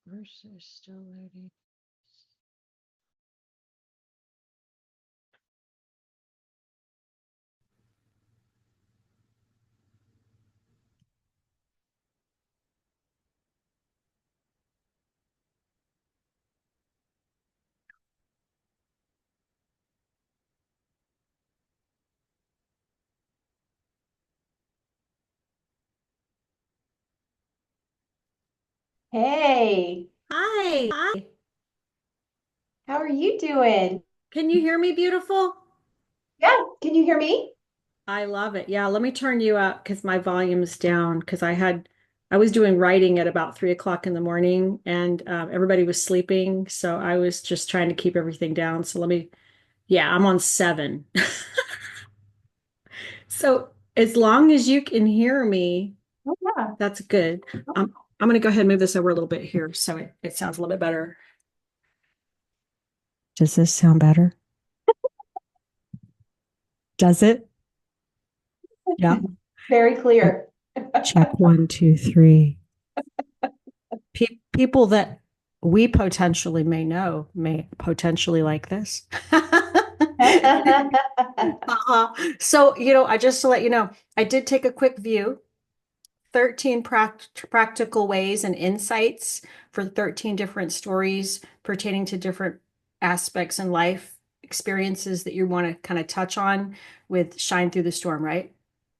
Versus still loading. Hey, Hi. Hi. how are you doing? Can you hear me, beautiful? Yeah, can you hear me? I love it. Yeah, let me turn you up because my volume's down because I was doing writing at about 3 o'clock in the morning and everybody was sleeping. So I was just trying to keep everything down. So yeah, I'm on 7. So as long as you can hear me, Oh, yeah. that's good. I'm going to go ahead and move this over a little bit here so it sounds a little bit better. Does this sound better? Does it? Yeah. Very clear. Check 1, 2, 3. People that we potentially may know may potentially like this. So, I just to let you know, I did take a quick view, 13 practical ways and insights for 13 different stories pertaining to different aspects in life experiences that you want to kind of touch on with Shine Through the Storm, right?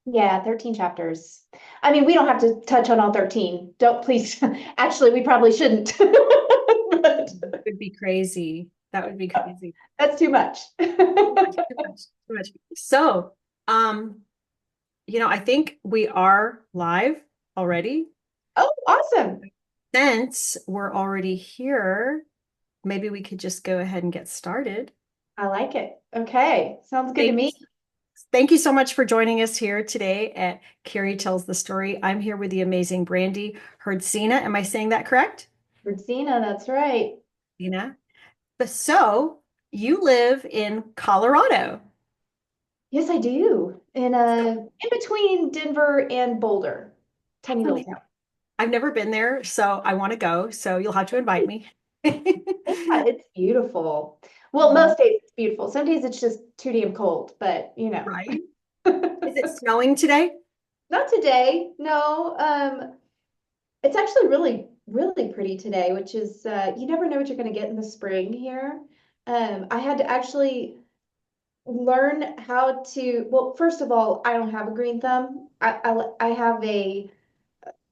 Yeah, 13 chapters. I mean, we don't have to touch on all 13. Don't please. Actually, we probably shouldn't. But That would be crazy. That would be crazy. that's too much. Too much, too much, too much. So, um, I think we are live already. Oh, awesome. Since we're already here, maybe we could just go ahead and get started. I like it. Okay, sounds good to Thank, me. thank you so much for joining us here today at Cari Tells the Story. I'm here with the amazing Brandy Herdzina. Am I saying that correct? Regina, that's right. Dina? So you live in Colorado. Yes, I do. In between Denver and Boulder. Tiny little town. I've never been there, so I want to go. So you'll have to invite me. Yeah, it's beautiful. Well, most days it's beautiful. Some days it's just too damn cold, but Right? Is it snowing today? not today. No. It's actually really, really pretty today, which is you never know what you're going to get in the spring here. I had to actually learn how to, well, first of all, I don't have a green thumb. I have a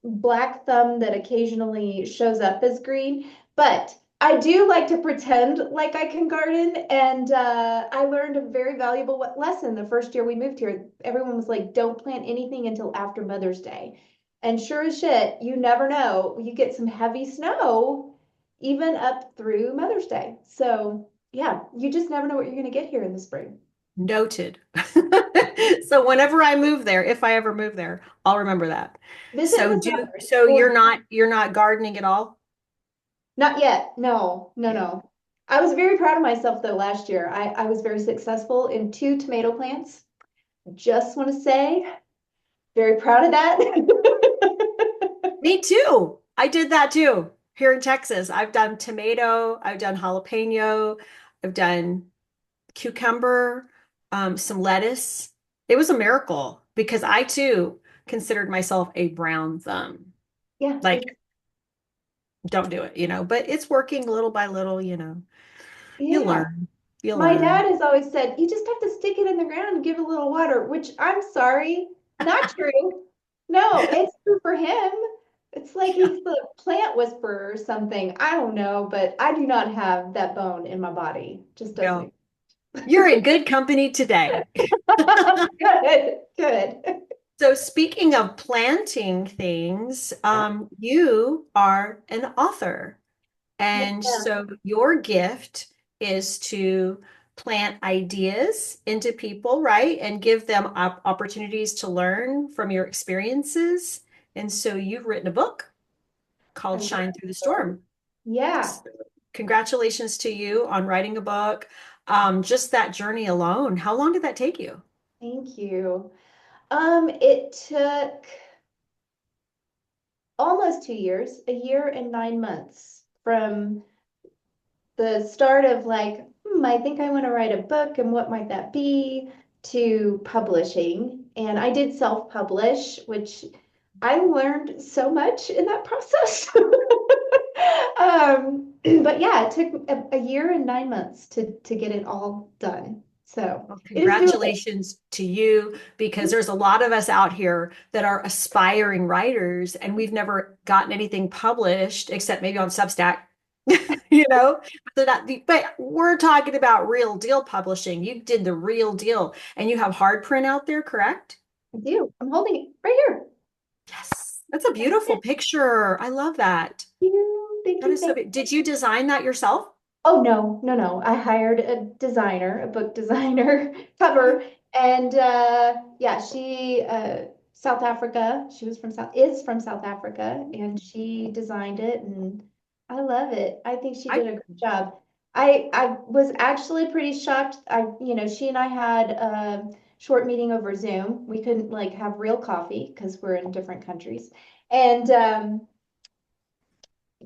black thumb that occasionally shows up as green, but I do like to pretend like I can garden. And I learned a very valuable lesson the first year we moved here. Everyone was like, don't plant anything until after Mother's Day. And sure as shit, you never know. You get some heavy snow even up through Mother's Day. So, yeah, you just never know what you're going to get here in the spring. Noted. So whenever I move there, if I ever move there, I'll remember that. Visit in So the do summer. so Or you're not gardening at all? not yet. No, no, Yeah. no. I was very proud of myself though last year. I was very successful in 2 tomato plants. Just want to say, very proud of that. Me too. I did that too here in Texas. I've done tomato, I've done jalapeno, I've done cucumber, some lettuce. It was a miracle because I too considered myself a brown thumb. Yeah, Like, it's don't do it, but it's working little by little, you yeah. learn, you My learn. dad has always said, you just have to stick it in the ground and give it a little water, which I'm sorry, not true. No, it's true for him. It's like Yeah, he's the plant whisperer or something. I don't know, but I do not have that bone in my body. Just doesn't no, you're in good company today. Good, good. So speaking of planting things, Yeah. you are an author. Yes, And ma'am. so your gift is to plant ideas into people, right? And give them opportunities to learn from your experiences. And so you've written a book I called love Shine Through the those. Storm. Yeah, So congratulations to you on writing a book. Just that journey alone, how long did that take you? thank you. It took almost 2 years, a year and 9 months. from the start of like, I think I want to write a book and what might that be, to publishing. And I did self-publish, which I learned so much in that process. But yeah, it took a year and 9 months to get it all done. So Well, it is doable. congratulations to you, because there's a lot of us out here that are aspiring writers and we've never gotten anything published except maybe on Substack, you know? But we're talking about real deal publishing. You did the real deal and you have hard print out there, correct? I do. I'm holding it right here. Yes. That's a beautiful picture. I love that. Thank you. Thank That you. is so Did you design that yourself? Oh, no, no, no. I hired a designer, a book designer, cover, and yeah, she South Africa. She was from is from South Africa, and she designed it, and I love it. I think she I did a great job. I was actually pretty shocked. She and I had a short meeting over Zoom. We couldn't like have real coffee because we're in different countries, and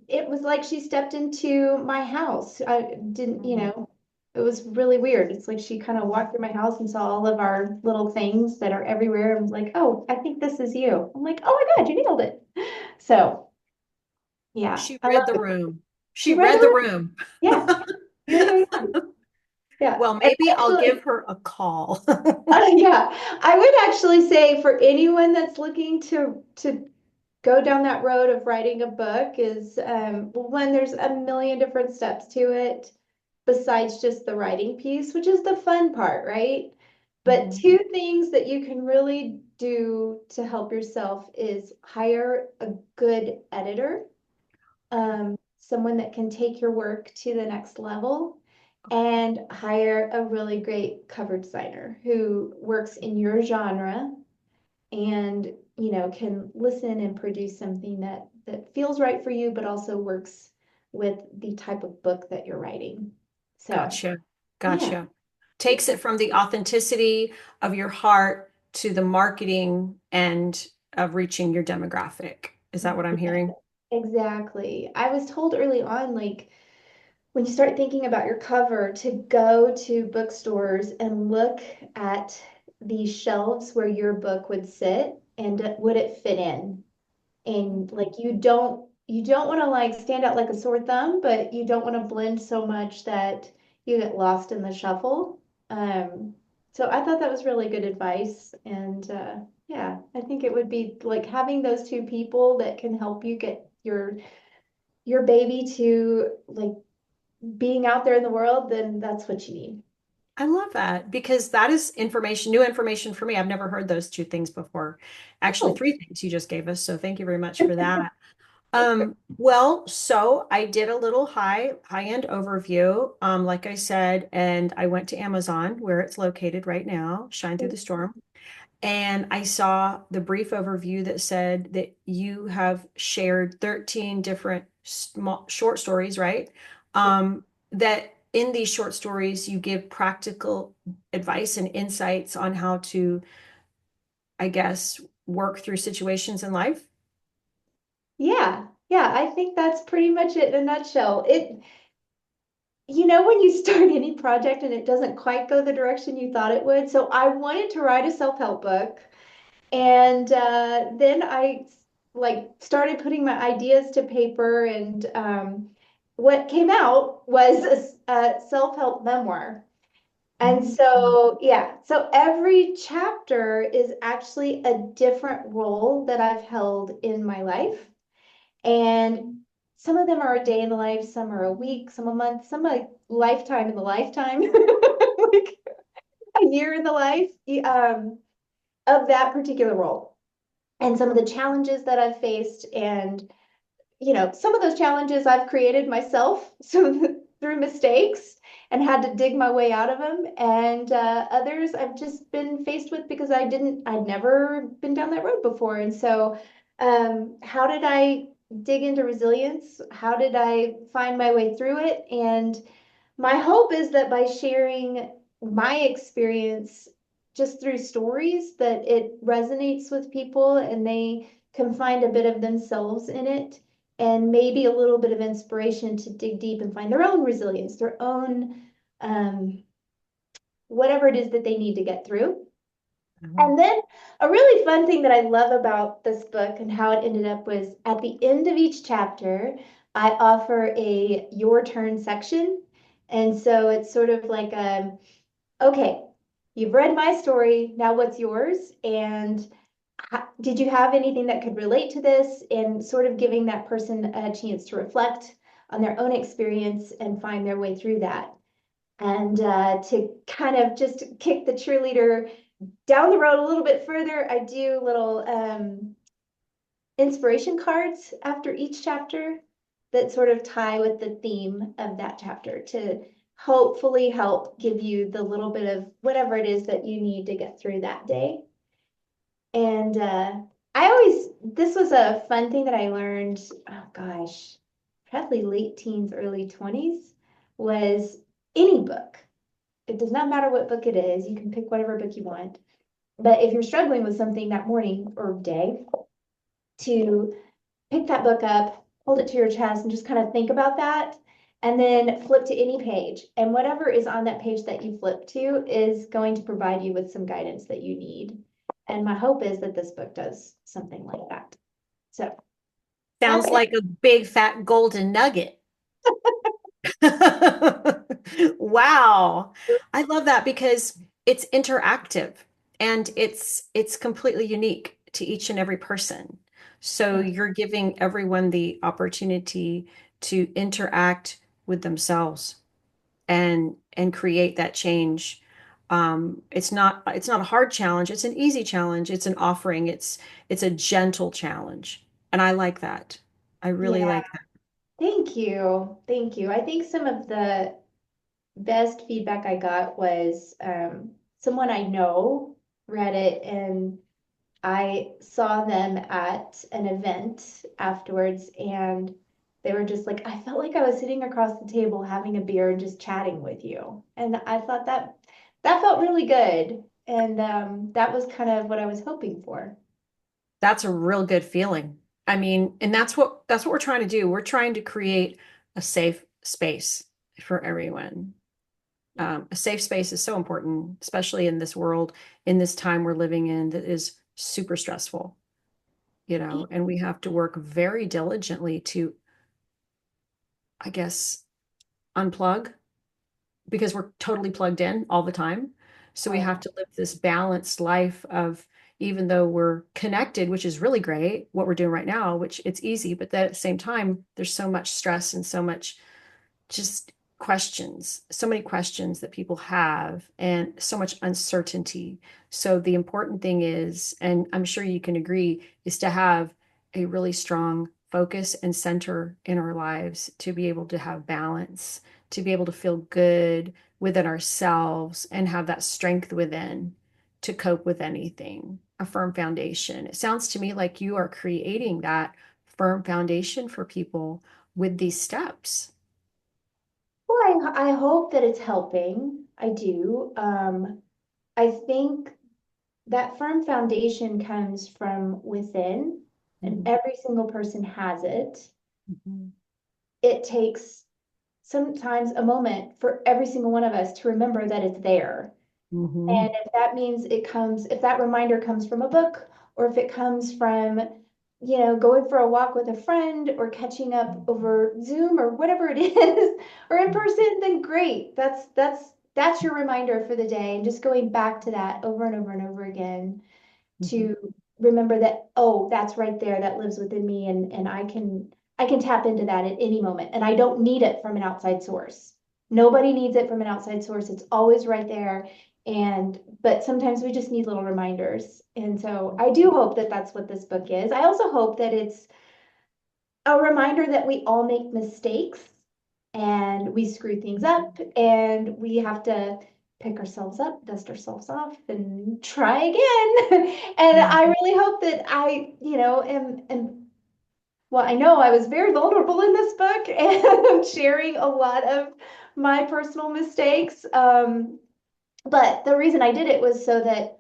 it was like she stepped into my house. I didn't, it was really weird. It's like she kind of walked through my house and saw all of our little things that are everywhere and was like, "Oh, I think this is you." I'm like, "Oh my God, you nailed it." So, yeah, She I read love the it. room. She She read the read the room. room. Yeah, yeah, yeah, yeah. Yeah. Well, And maybe I'll actually, give her a call. yeah, I would actually say for anyone that's looking to go down that road of writing a book is one, there's a million different steps to it besides just the writing piece, which is the fun part, right? But Mhm. two things that you can really do to help yourself is hire a good editor, someone that can take your work to the next level, and hire a really great cover designer who works in your genre and can listen and produce something that feels right for you but also works with the type of book that you're writing. So Gotcha. yeah, Gotcha. Takes it from the authenticity of your heart to the marketing and of reaching your demographic. Is that what I'm hearing? exactly. I was told early on, like when you start thinking about your cover, to go to bookstores and look at the shelves where your book would sit and would it fit in. And like you don't want to like stand out like a sore thumb, but you don't want to blend so much that you get lost in the shuffle. Um, so I thought that was really good advice. And yeah, I think it would be like having those two people that can help you get your baby to like being out there in the world, then that's what you need. I love that because that is information, new information for me. I've never heard those two things before. Actually, Oh, three things you just gave us. So thank you very much for that. Well, so I did a little high-end overview, like I said, and I went to Amazon where it's located right now, Shine Through the Storm. And I saw the brief overview that said that you have shared 13 different small short stories, right? yeah. That in these short stories, you give practical advice and insights on how to, I guess, work through situations in life. Yeah. Yeah, I think that's pretty much it in a nutshell. When you start any project and it doesn't quite go the direction you thought it would. So I wanted to write a self-help book, and then I like started putting my ideas to paper, and what came out was a self-help memoir. And Mhm. so, yeah, so every chapter is actually a different role that I've held in my life. And some of them are a day in the life, some are a week, some a month, some a lifetime in the lifetime, like a year in the life of that particular role. And some of the challenges that I've faced, and some of those challenges I've created myself, so through mistakes and had to dig my way out of them. And others I've just been faced with because I'd never been down that road before. And so, how did I dig into resilience? How did I find my way through it? And my hope is that by sharing my experience just through stories, that it resonates with people and they can find a bit of themselves in it, and maybe a little bit of inspiration to dig deep and find their own resilience, their own whatever it is that they need to get through. Mhm. And then a really fun thing that I love about this book and how it ended up was at the end of each chapter, I offer a your turn section. And so it's sort of like, okay, you've read my story, now what's yours? And did you have anything that could relate to this? And sort of giving that person a chance to reflect on their own experience and find their way through that. And to kind of just kick the cheerleader down the road a little bit further, I do little inspiration cards after each chapter that sort of tie with the theme of that chapter to hopefully help give you the little bit of whatever it is that you need to get through that day. And this was a fun thing that I learned, oh gosh, probably late teens, early 20s, was any book. It does not matter what book it is, you can pick whatever book you want. But if you're struggling with something that morning or day, to pick that book up, hold it to your chest, and just kind of think about that. And then flip to any page. And whatever is on that page that you flip to is going to provide you with some guidance that you need. And my hope is that this book does something like that. So that's Sounds it. like a big fat golden nugget. Wow. I love that because it's interactive and it's completely unique to each and every person. So Yeah. you're giving everyone the opportunity to interact with themselves and create that change. It's not a hard challenge, it's an easy challenge, it's an offering, it's a gentle challenge. And I like that. I really Yeah. like that. Thank you. Thank you. I think some of the best feedback I got was someone I know read it and I saw them at an event afterwards and they were just like, I felt like I was sitting across the table having a beer and just chatting with you. And I thought that felt really good. And that was kind of what I was hoping for. That's a real good feeling. I mean, and that's what we're trying to do. We're trying to create a safe space for everyone. A safe space is so important, especially in this world, in this time we're living in that is super stressful, and we have to work very diligently to, I guess, unplug because we're totally plugged in all the time. So we have to live this balanced life of even though we're connected, which is really great, what we're doing right now, which it's easy, but then at the same time, there's so much stress and so much just questions, so many questions that people have, and so much uncertainty. So the important thing is, and I'm sure you can agree, is to have a really strong focus and center in our lives to be able to have balance, to be able to feel good within ourselves and have that strength within to cope with anything, a firm foundation. It sounds to me like you are creating that firm foundation for people with these steps. Well, I hope that it's helping. I do. I think that firm foundation comes from within, and Mhm. every single person has it. Mhm. It takes sometimes a moment for every single one of us to remember that it's there. And Mhm. if that means if that reminder comes from a book, or if it comes from, going for a walk with a friend or catching up over Zoom or whatever it is, or in person, then great. That's your reminder for the day. And just going back to that over and over and over again Mhm. to remember that, oh, that's right there, that lives within me, and I can tap into that at any moment. And I don't need it from an outside source. Nobody needs it from an outside source. It's always right there. But sometimes we just need little reminders. And so I do hope that that's what this book is. I also hope that it's a reminder that we all make mistakes and we screw things up and we have to pick ourselves up, dust ourselves off, and try again. And Yeah. I really hope that am well, I know I was very vulnerable in this book and sharing a lot of my personal mistakes. But the reason I did it was so that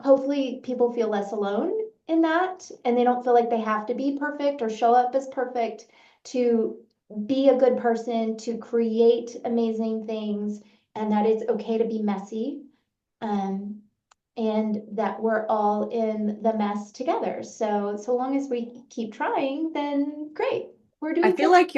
hopefully people feel less alone in that, and they don't feel like they have to be perfect or show up as perfect to be a good person, to create amazing things, and that it's okay to be messy. Um, and that we're all in the mess together. So long as we keep trying, then great. We're I doing feel just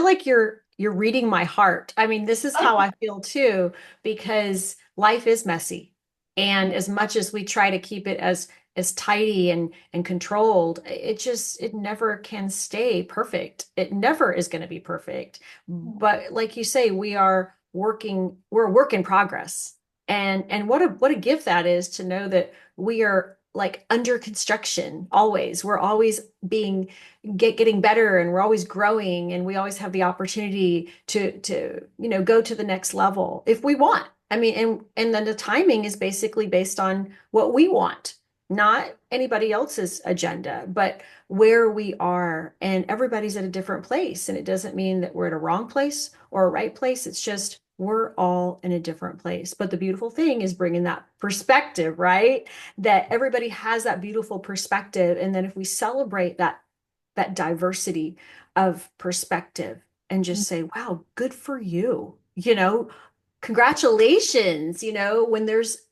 like you're reading my heart. I mean, this is how fine. I feel too, because life is messy. And as much as we try to keep it as tidy and controlled, it never can stay perfect. It never is going to be perfect. But like you say, we're a work in progress. And what a gift that is to know that we are like under construction always. We're always being getting better, and we're always growing, and we always have the opportunity to go to the next level if we want. I mean, and then the timing is basically based on what we want, not anybody else's agenda, but where we are. And everybody's at a different place, and it doesn't mean that we're at a wrong place or a right place. It's just we're all in a different place. But the beautiful thing is bringing that perspective, right? That everybody has that beautiful perspective, and then if we celebrate that diversity of perspective and just say, wow, good for you. Congratulations. When there's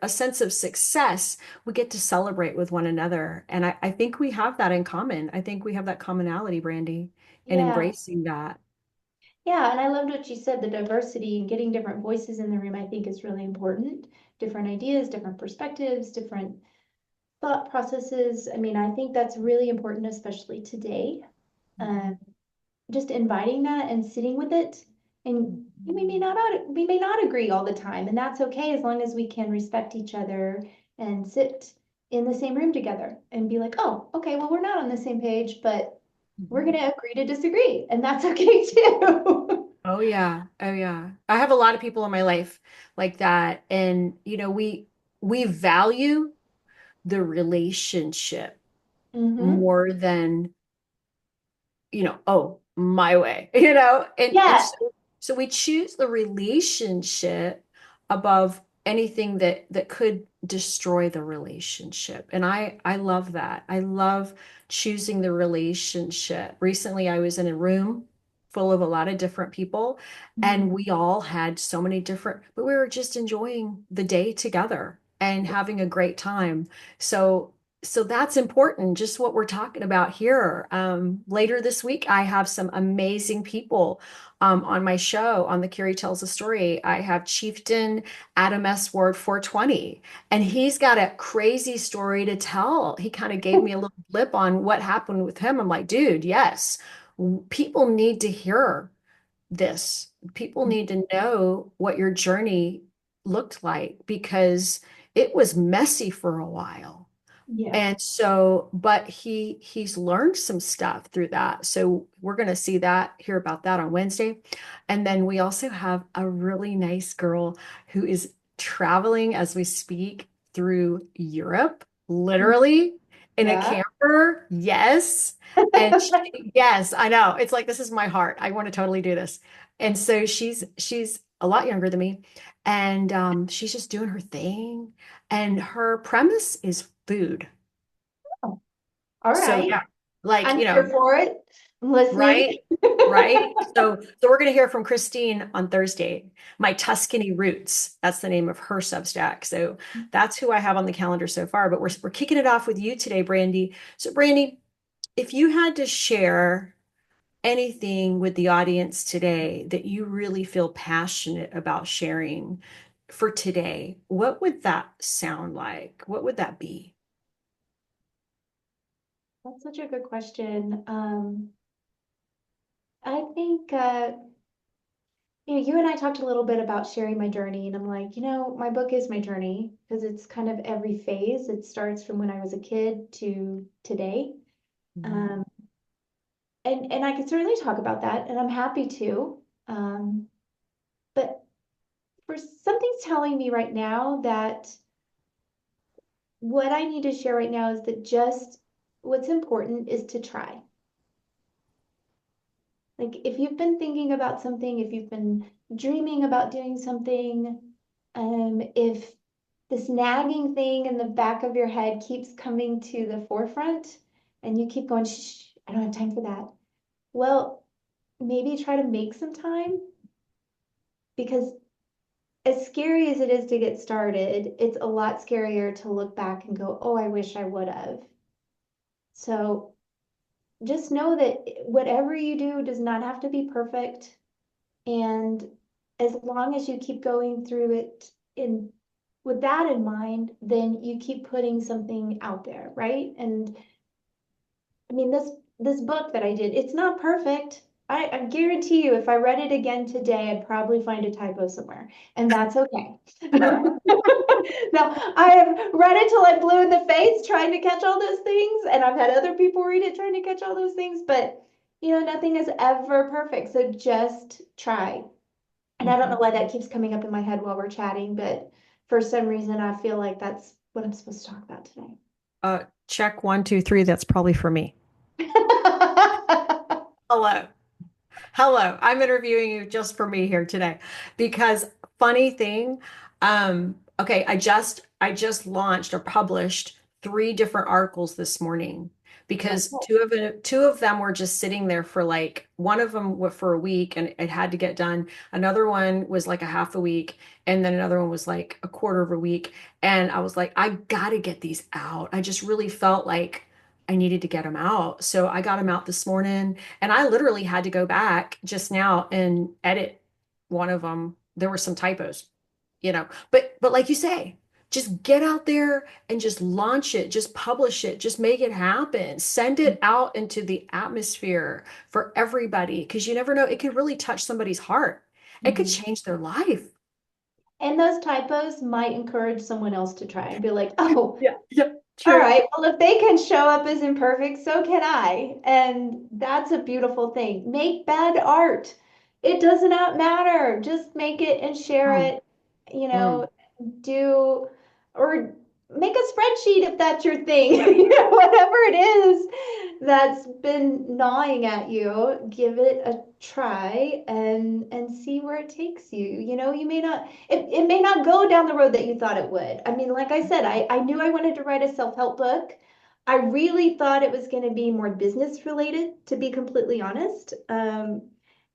a sense of success, we get to celebrate with one another. And I think we have that in common. I think we have that commonality, Brandy, in Yeah. embracing that. Yeah, and I loved what you said, the diversity and getting different voices in the room, I think is really important. Different ideas, different perspectives, different thought processes. I mean, I think that's really important, especially today. Um, just inviting that and sitting with it. And we may not agree all the time, and that's okay as long as we can respect each other and sit in the same room together and be like, oh, okay, well, we're not on the same page, but we're Mhm. gonna agree to disagree, and that's okay too. Oh yeah. Oh yeah. I have a lot of people in my life like that. And we value the relationship Mm-hmm. more than oh, my way, and Yes. so we choose the relationship above anything that could destroy the relationship. And I love that. I love choosing the relationship. Recently, I was in a room full of a lot of different people, and we all had so many different, but we were just enjoying the day together and having a great time. So that's important, just what we're talking about here. Later this week, I have some amazing people on my show on the Cari Tells a Story. I have Chieftain Adam S. Ward 420, and he's got a crazy story to tell. He kind of gave me a little blip on what happened with him. I'm like, dude, yes, people need to hear this. People need to know what your journey looked like because it was messy for a while. Yeah. And so, but he's learned some stuff through that. So we're going to see that, hear about that on Wednesday. And then we also have a really nice girl who is traveling as we speak through Europe, literally in a Yeah. camper. Yes. Yes, I know. It's like this is my heart. I want to totally do this. And so she's a lot younger than me, and she's just doing her thing. And her premise is food. Oh, all So right. yeah, like, I'm here for it. I'm listening. right, right. So we're gonna hear from Christine on Thursday, My Tuscany Roots. That's the name of her Substack. So that's who I have on the calendar so far. But we're kicking it off with you today, Brandy. So Brandy, if you had to share anything with the audience today that you really feel passionate about sharing for today, what would that sound like? What would that be? That's such a good question. I think you and I talked a little bit about sharing my journey, and I'm like, my book is my journey because it's kind of every phase. It starts from when I was a kid to today. Mhm. Um, and I could certainly talk about that, and I'm happy to. Um, but for something's telling me right now that what I need to share right now is that just what's important is to try. Like if you've been thinking about something, if you've been dreaming about doing something, if this nagging thing in the back of your head keeps coming to the forefront and you keep going, shh, I don't have time for that. Well, maybe try to make some time because as scary as it is to get started, it's a lot scarier to look back and go, oh, I wish I would have. So just know that whatever you do does not have to be perfect. And as long as you keep going through it in with that in mind, then you keep putting something out there, right? And I mean, this book that I did, it's not perfect. I guarantee you, if I read it again today, I'd probably find a typo somewhere, and that's okay. Now, I have read it till I'm blue in the face trying to catch all those things, and I've had other people read it trying to catch all those things, but nothing is ever perfect. So just try. And I don't know why that keeps coming up in my head while we're chatting, but for some reason, I feel like that's what I'm supposed to talk about today. Check one, two, three. That's probably for me. Hello. Hello, I'm interviewing you just for me here today because funny thing, okay, I just launched or published three different articles this morning because Oh, two of them were just sitting there for like one of them was for a week and it had to get done. Another one was like a half a week, and then another one was like a quarter of a week. And I was like, I gotta get these out. I just really felt like I needed to get them out. So I got them out this morning. And I literally had to go back just now and edit one of them. There were some typos. But like you say, just get out there and just launch it, just publish it, just make it happen. Send it out into the atmosphere for everybody because you never know, it could really touch somebody's heart. It could mhm. change their life. And those typos might encourage someone else to try and be like, oh, Yeah, yeah, all true. right, well, if they can show up as imperfect, so can I. And that's a beautiful thing. Make bad art. It does not matter. Just make it and share Mm, it, mm. do or make a spreadsheet if that's your thing. Whatever it is that's been gnawing at you, give it a try and see where it takes you. You may not it may not go down the road that you thought it would. I mean, like I said, I knew I wanted to write a self-help book. I really thought it was going to be more business related, to be completely honest. And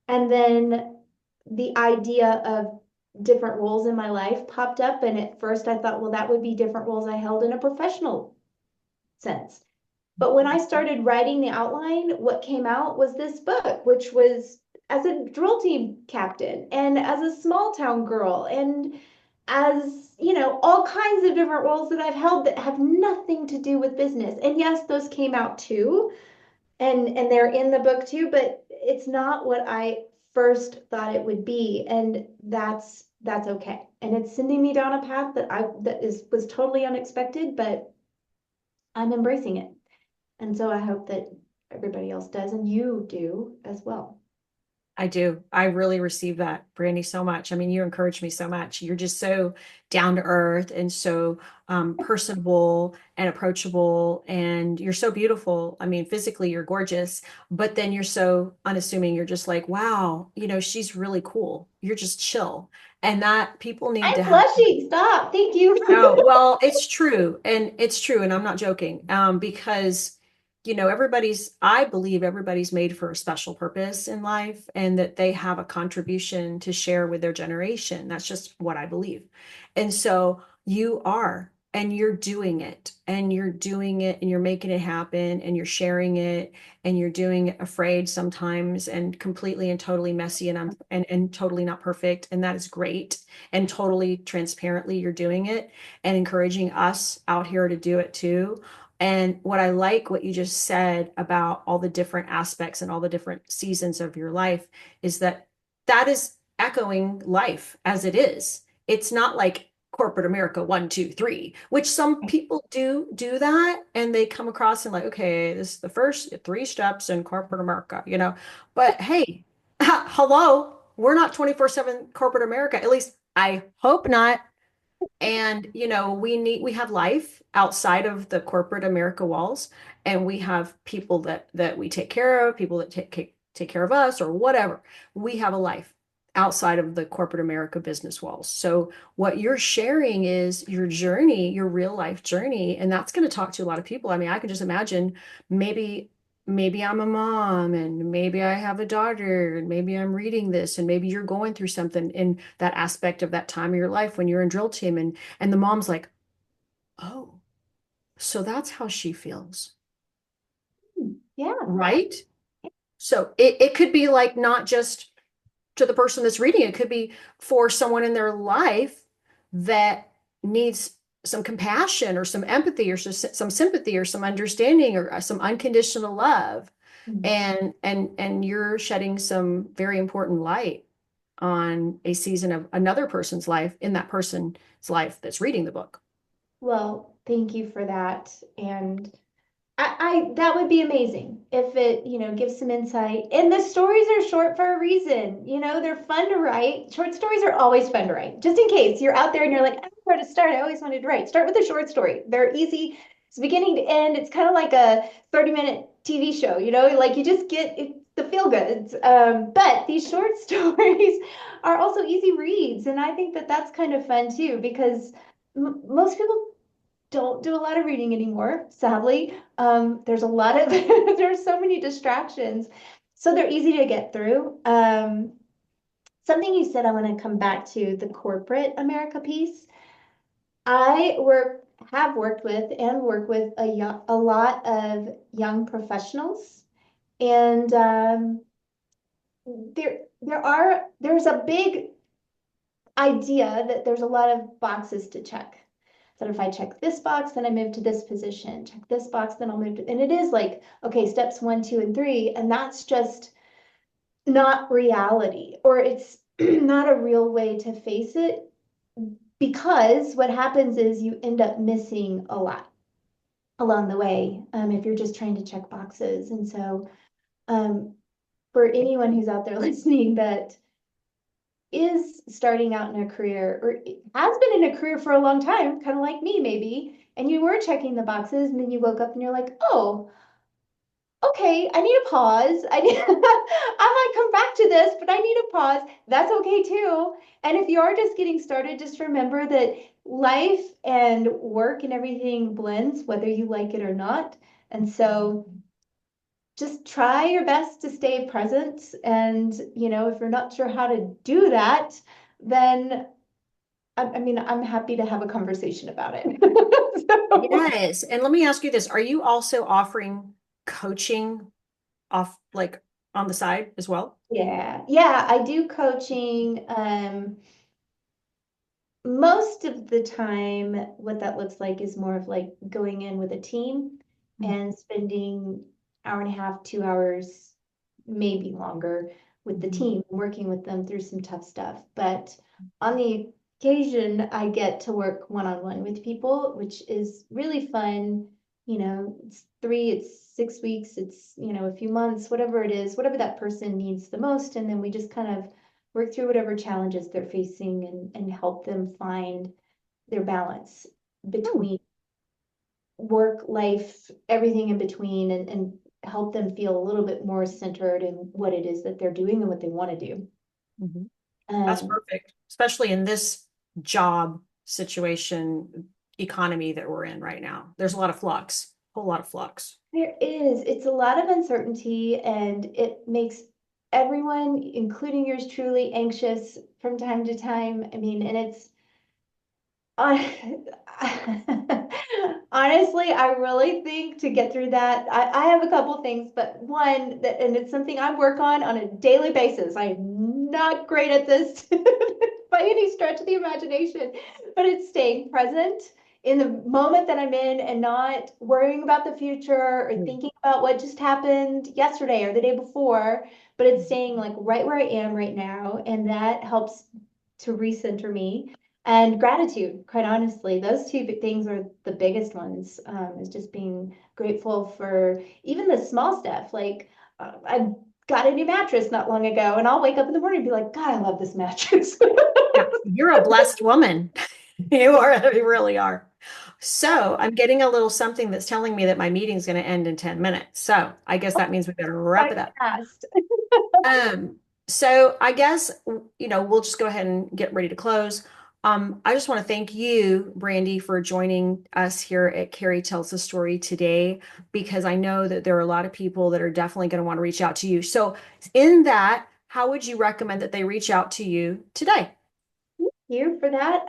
then the idea of different roles in my life popped up. And at first I thought, well, that would be different roles I held in a professional sense. But when I started writing the outline, what came out was this book, which was as a drill team captain and as a small town girl and as, all kinds of different roles that I've held that have nothing to do with business. And yes, those came out too, and they're in the book too, but it's not what I first thought it would be, and that's okay. And it's sending me down a path that was totally unexpected, but I'm embracing it. And so I hope that everybody else does, and you do as well. I do. I really receive that, Brandy, so much. I mean, you encourage me so much. You're just so down to earth and so personable and approachable, and you're so beautiful. I mean, physically, you're gorgeous, but then you're so unassuming. You're just like, wow, she's really cool. You're just chill. And that people need to I'm have. blushing. Stop. Thank you. No, well, it's true. And it's true. And I'm not joking. Because, I believe everybody's made for a special purpose in life and that they have a contribution to share with their generation. That's just what I believe. And so you are, and you're doing it, and you're doing it, and you're making it happen, and you're sharing it, and you're doing it afraid sometimes, and completely and totally messy, and totally not perfect. And that is great. And totally transparently, you're doing it and encouraging us out here to do it too. And what I like what you just said about all the different aspects and all the different seasons of your life is that is echoing life as it is. It's not like corporate America 1, 2, 3, which some people do that and they come across and like, okay, this is the first three steps in corporate America. But hey, hello, we're not 24/7 corporate America. At least I hope not. And we have life outside of the corporate America walls, and we have people that we take care of, people that take care of us or whatever. We have a life. outside of the corporate America business walls. So what you're sharing is your journey, your real life journey, and that's going to talk to a lot of people. I mean, I can just imagine maybe I'm a mom and maybe I have a daughter and maybe I'm reading this and maybe you're going through something in that aspect of that time of your life when you're in drill team and the mom's like, "Oh, so that's how she feels." Yeah. Right? So it could be like not just to the person that's reading, it could be for someone in their life that needs some compassion or some empathy or some sympathy or some understanding or some unconditional love. Mhm. And you're shedding some very important light on a season of another person's life in that person's life that's reading the book. Well, thank you for that. And I that would be amazing if it, gives some insight. And the stories are short for a reason. They're fun to write. Short stories are always fun to write. Just in case you're out there and you're like, I don't know where to start. I always wanted to write. Start with a short story. They're easy. It's beginning to end. It's kind of like a 30-minute TV show, like you just get the feel goods. But these short stories are also easy reads. And I think that that's kind of fun too, because most people don't do a lot of reading anymore, sadly. There's a lot of there's so many distractions, so they're easy to get through. Something you said, I want to come back to the corporate America piece. I have worked with and work with a lot of young professionals, and there's a big idea that there's a lot of boxes to check. That if I check this box, then I move to this position. Check this box, then I'll move to, and it is like, okay, steps 1, 2, and 3, and that's just not reality, or it's not a real way to face it, because what happens is you end up missing a lot along the way, if you're just trying to check boxes. And so, um, for anyone who's out there listening that is starting out in a career or has been in a career for a long time, kind of like me maybe, and you were checking the boxes and then you woke up and you're like, oh, okay, I need a pause. I might come back to this, but I need a pause. That's okay too. And if you are just getting started, just remember that life and work and everything blends, whether you like it or not. And so just try your best to stay present. And, if you're not sure how to do that, then I mean, I'm happy to have a conversation about it. So, Yes. And let me ask you this. Are you also offering coaching off like on the side as well? yeah, I do coaching. Most of the time, what that looks like is more of like going in with a team and spending hour and a half, 2 hours, maybe longer with the Mhm. team, working with them through some tough stuff. But on the occasion, I get to work one-on-one with people, which is really fun. It's 6 weeks, it's, a few months, whatever it is, whatever that person needs the most. And then we just kind of work through whatever challenges they're facing and help them find their balance Hmm. between work, life, everything in between, and help them feel a little bit more centered in what it is that they're doing and what they want to do. Mhm. That's Um, perfect, especially in this job situation economy that we're in right now. There's a lot of flux, a whole lot of flux. it's a lot of uncertainty, and it makes everyone, including yours truly, anxious from time to time. I mean, and it's I, honestly, I really think to get through that, I have a couple things, but one that, and it's something I work on a daily basis. I'm not great at this by any stretch of the imagination, but it's staying present in the moment that I'm in and not worrying about the future or Mm. thinking about what just happened yesterday or the day before, but it's staying like right where I am right now. And that helps to recenter me. And gratitude, quite honestly, those two big things are the biggest ones. Is just being grateful for even the small stuff. Like, I got a new mattress not long ago, and I'll wake up in the morning and be like, God, I love this mattress. Yeah, you're a blessed woman. You are, you really are. So I'm getting a little something that's telling me that my meeting's going to end in 10 minutes. So I guess that means we better wrap Quite it up. fast. Um, So I guess, we'll just go ahead and get ready to close. I just want to thank you, Brandy, for joining us here at Cari Tells the Story today, because I know that there are a lot of people that are definitely going to want to reach out to you. So in that, how would you recommend that they reach out to you today? Here for that.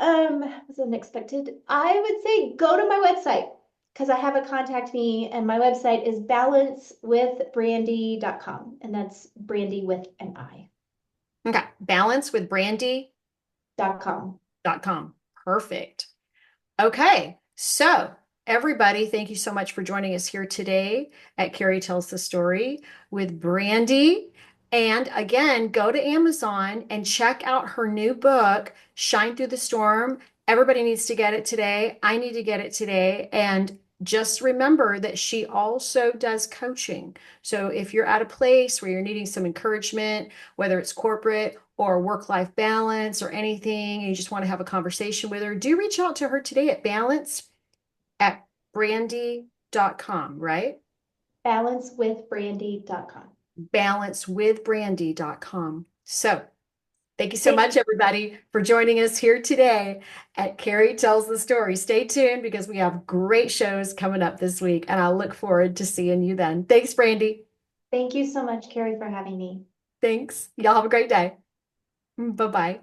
Was unexpected. I would say go to my website because I have a contact me, and my website is balancewithbrandy.com, and that's Brandy with an I. Okay, balancewithbrandy.com. .com. Perfect. Okay, so everybody, thank you so much for joining us here today at Cari Tells the Story with Brandy. And again, go to Amazon and check out her new book, Shine Through the Storm. Everybody needs to get it today. I need to get it today. And just remember that she also does coaching. So if you're at a place where you're needing some encouragement, whether it's corporate or work-life balance or anything, and you just want to have a conversation with her, do reach out to her today at balance@brandy.com, right? Balancewithbrandy.com. Balancewithbrandy.com. So thank you so Thank much, everybody, for joining us here today at Cari Tells the Story. Stay tuned because we have great shows coming up this week, and I'll look forward to seeing you then. Thanks, Brandy. thank you so much, Cari, for having me. Thanks. Y'all have a great day. Bye-bye.